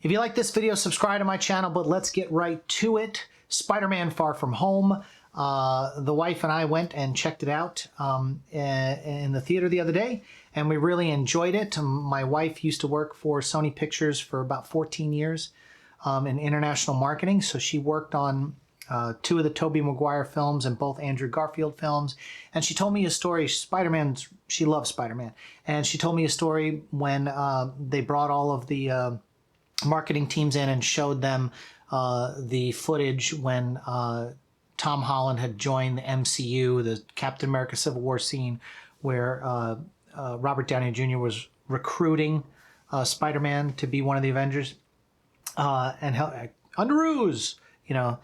If you like this video, subscribe to my channel, but let's get right to it. Spider-Man Far From Home. The wife and I went and checked it out in the theater the other day, and we really enjoyed it. My wife used to work for Sony Pictures for about 14 years in international marketing, so she worked on 2 of the Tobey Maguire films and both Andrew Garfield films. And she told me a story. She loves Spider-Man. And she told me a story when they brought all of the marketing teams in and showed them the footage when Tom Holland had joined the MCU, the Captain America Civil War scene where Robert Downey Jr. was recruiting Spider-Man to be one of the Avengers. And Underoos, you know.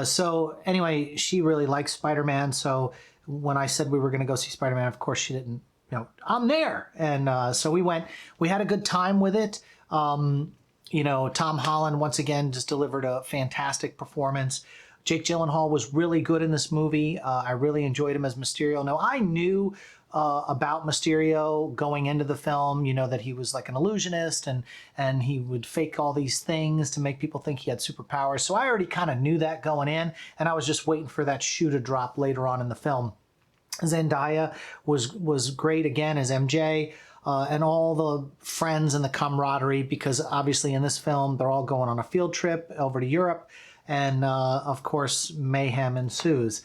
So anyway, she really likes Spider-Man. So when I said we were going to go see Spider-Man, of course she didn't, you know, I'm there. And so we went. We had a good time with it. You know, Tom Holland once again just delivered a fantastic performance. Jake Gyllenhaal was really good in this movie. I really enjoyed him as Mysterio. Now, I knew about Mysterio going into the film, you know, that he was like an illusionist and he would fake all these things to make people think he had superpowers. So I already kind of knew that going in, and I was just waiting for that shoe to drop later on in the film. Zendaya was great again as MJ. And all the friends and the camaraderie, because obviously in this film, they're all going on a field trip over to Europe. And of course, mayhem ensues.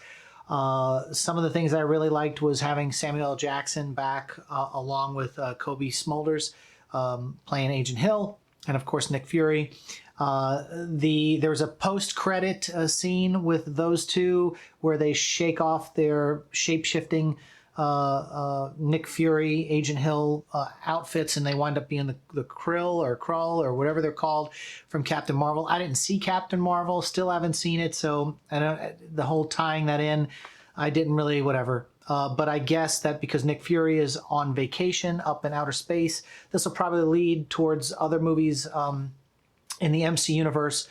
Some of the things I really liked was having Samuel L. Jackson back along with Kobe Smulders playing Agent Hill, and of course Nick Fury. There was a post-credit scene with those two where they shake off their shape-shifting Nick Fury, Agent Hill outfits, and they wind up being the Krull or whatever they're called from Captain Marvel. I didn't see Captain Marvel, still haven't seen it, so I don't, the whole tying that in, I didn't really, whatever. But I guess that because Nick Fury is on vacation up in outer space, this will probably lead towards other movies in the MC universe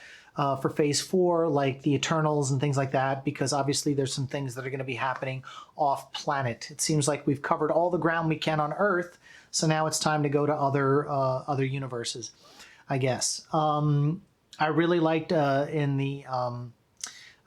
for Phase 4, like the Eternals and things like that, because obviously there's some things that are going to be happening off planet. It seems like we've covered all the ground we can on Earth, so now it's time to go to other universes, I guess. I really liked in the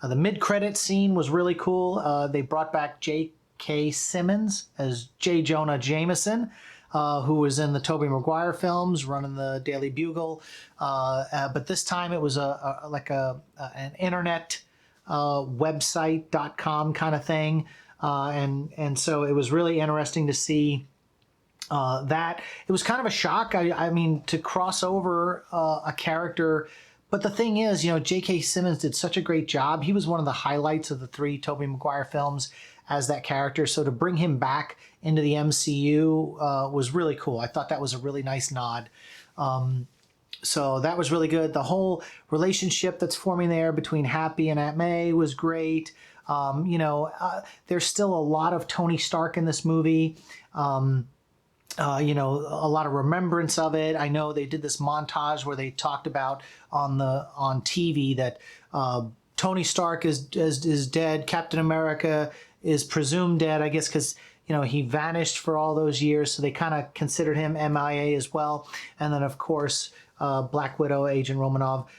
mid-credit scene was really cool. They brought back J.K. Simmons as J. Jonah Jameson, who was in the Tobey Maguire films, running the Daily Bugle. But this time it was an internet website.com kind of thing. And so it was really interesting to see that. It was kind of a shock. I mean, to cross over a character. But the thing is, you know, J.K. Simmons did such a great job. He was one of the highlights of the 3 Tobey Maguire films as that character. So to bring him back into the MCU was really cool. I thought that was a really nice nod. So that was really good. The whole relationship that's forming there between Happy and Aunt May was great. You know, there's still a lot of Tony Stark in this movie. You know, a lot of remembrance of it. I know they did this montage where they talked about on TV that Tony Stark is dead. Captain America is presumed dead, I guess, because, you know, he vanished for all those years, so they kind of considered him MIA as well. And then, of course, Black Widow, Agent Romanoff,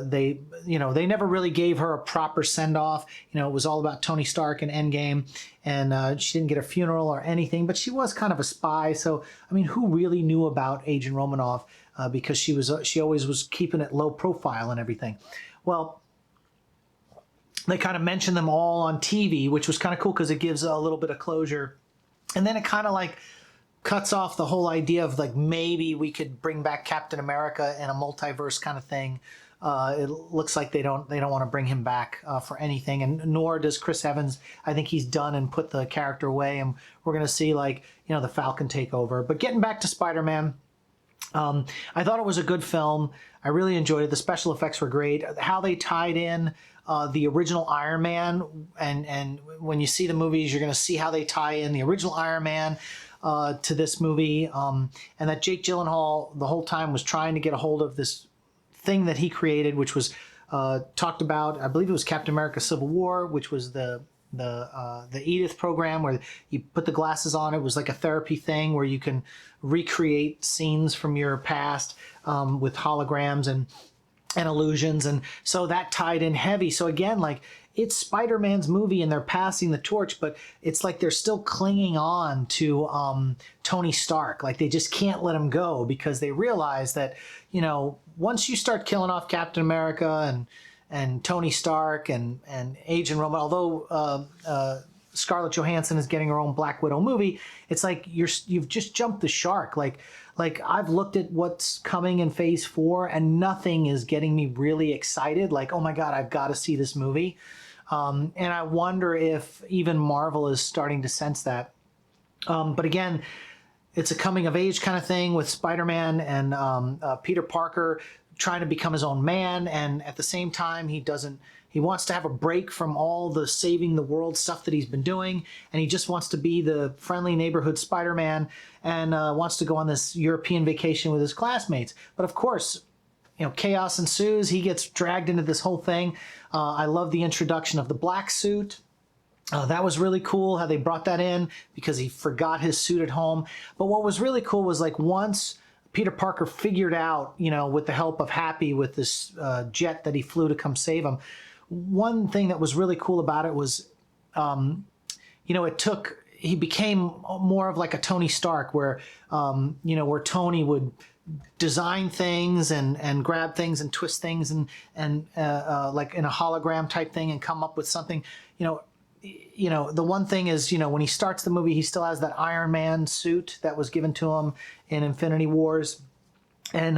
they never really gave her a proper send-off. You know, it was all about Tony Stark and Endgame, and she didn't get a funeral or anything, but she was kind of a spy. So, I mean, who really knew about Agent Romanoff because she always was keeping it low profile and everything. Well, they kind of mentioned them all on TV, which was kind of cool because it gives a little bit of closure. And then it kind of like cuts off the whole idea of like maybe we could bring back Captain America in a multiverse kind of thing. It looks like they don't want to bring him back for anything, and nor does Chris Evans. I think he's done and put the character away, and we're going to see, like, you know, the Falcon take over. But getting back to Spider-Man, I thought it was a good film. I really enjoyed it. The special effects were great. How they tied in the original Iron Man, and when you see the movies, you're going to see how they tie in the original Iron Man to this movie, and that Jake Gyllenhaal the whole time was trying to get a hold of this thing that he created, which was talked about, I believe it was Captain America Civil War, which was the the Edith program where you put the glasses on. It was like a therapy thing where you can recreate scenes from your past with holograms and illusions, and so that tied in heavy. So again, like, it's Spider-Man's movie and they're passing the torch, but it's like they're still clinging on to Tony Stark. Like, they just can't let him go because they realize that, you know, once you start killing off Captain America and Tony Stark and Agent Romanoff, although Scarlett Johansson is getting her own Black Widow movie, it's like you've just jumped the shark. Like I've looked at what's coming in Phase 4 and nothing is getting me really excited. Like, oh my God, I've got to see this movie. And I wonder if even Marvel is starting to sense that. But again, it's a coming of age kind of thing with Spider-Man and Peter Parker trying to become his own man. And at the same time, he wants to have a break from all the saving the world stuff that he's been doing. And he just wants to be the friendly neighborhood Spider-Man and wants to go on this European vacation with his classmates. But of course, you know, chaos ensues. He gets dragged into this whole thing. I love the introduction of the black suit. That was really cool how they brought that in because he forgot his suit at home. But what was really cool was, like, once Peter Parker figured out, you know, with the help of Happy with this jet that he flew to come save him, one thing that was really cool about it was, you know, he became more of like a Tony Stark where, you know, where Tony would design things and grab things and twist things and like in a hologram type thing and come up with something. You know, the one thing is, you know, when he starts the movie, he still has that Iron Man suit that was given to him in Infinity Wars. And,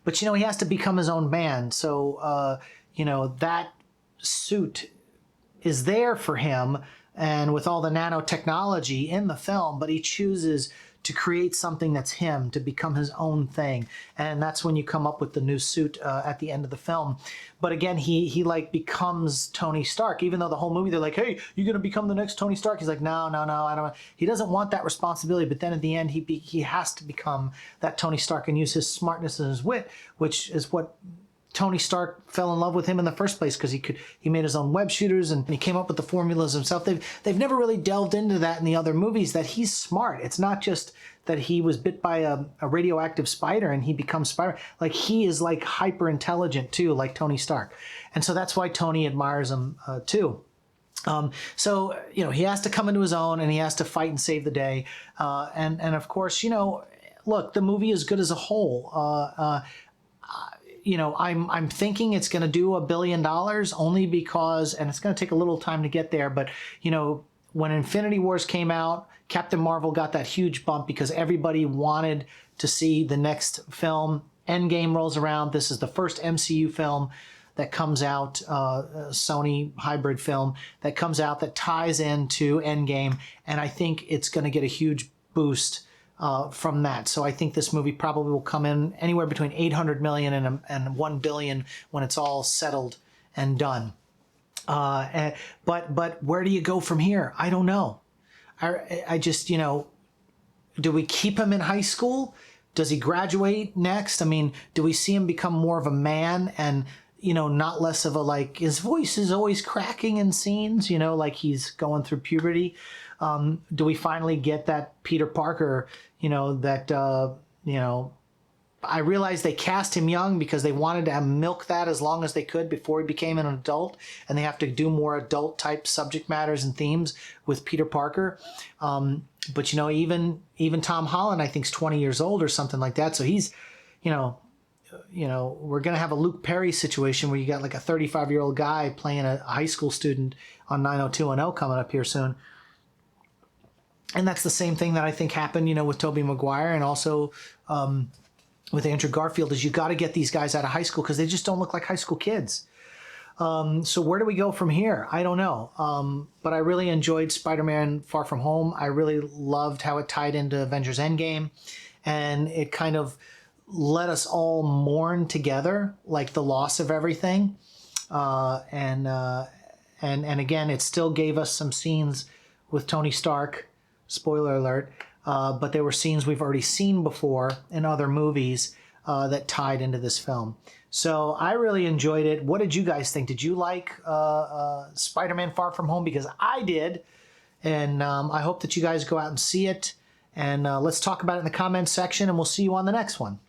but, you know, he has to become his own man. So, you know, that suit is there for him and with all the nanotechnology in the film, but he chooses to create something that's him, to become his own thing. And that's when you come up with the new suit at the end of the film. But again, he like becomes Tony Stark, even though the whole movie they're like, hey, you're going to become the next Tony Stark. He's like, no, I don't. He doesn't want that responsibility. But then at the end, he has to become that Tony Stark and use his smartness and his wit, which is what Tony Stark fell in love with him in the first place because he made his own web shooters and he came up with the formulas himself. They've never really delved into that in the other movies, that he's smart. It's not just that he was bit by a radioactive spider and he becomes Spider. Like, he is like hyper intelligent too, like Tony Stark. And so that's why Tony admires him too. So, you know, he has to come into his own and he has to fight and save the day. And of course, you know, look, the movie is good as a whole. You know, I'm thinking it's going to do $1 billion only because, and it's going to take a little time to get there, but, you know, when Infinity Wars came out, Captain Marvel got that huge bump because everybody wanted to see the next film. Endgame rolls around. This is the first MCU film that comes out, Sony hybrid film that comes out that ties into Endgame, and I think it's going to get a huge boost from that. So I think this movie probably will come in anywhere between 800 million and 1 billion when it's all settled and done. But where do you go from here? I don't know. I just, you know, do we keep him in high school? Does he graduate next? I mean, do we see him become more of a man and, you know, not less of a, like, his voice is always cracking in scenes, you know, like he's going through puberty. Do we finally get that Peter Parker, you know, that, you know, I realized they cast him young because they wanted to milk that as long as they could before he became an adult, and they have to do more adult type subject matters and themes with Peter Parker. But, you know, even Tom Holland, I think, is 20 years old or something like that. So he's, you know, we're going to have a Luke Perry situation where you got like a 35-year-old guy playing a high school student on 90210 coming up here soon. And that's the same thing that I think happened, you know, with Tobey Maguire and also with Andrew Garfield, is you got to get these guys out of high school because they just don't look like high school kids. So where do we go from here? I don't know. But I really enjoyed Spider-Man Far From Home. I really loved how it tied into Avengers Endgame. And it kind of let us all mourn together, like the loss of everything. And again, it still gave us some scenes with Tony Stark. Spoiler alert. But there were scenes we've already seen before in other movies. that tied into this film. So I really enjoyed it. What did you guys think? Did you like Spider-Man Far From Home? Because I did. And I hope that you guys go out and see it. And let's talk about it in the comments section, and we'll see you on the next one.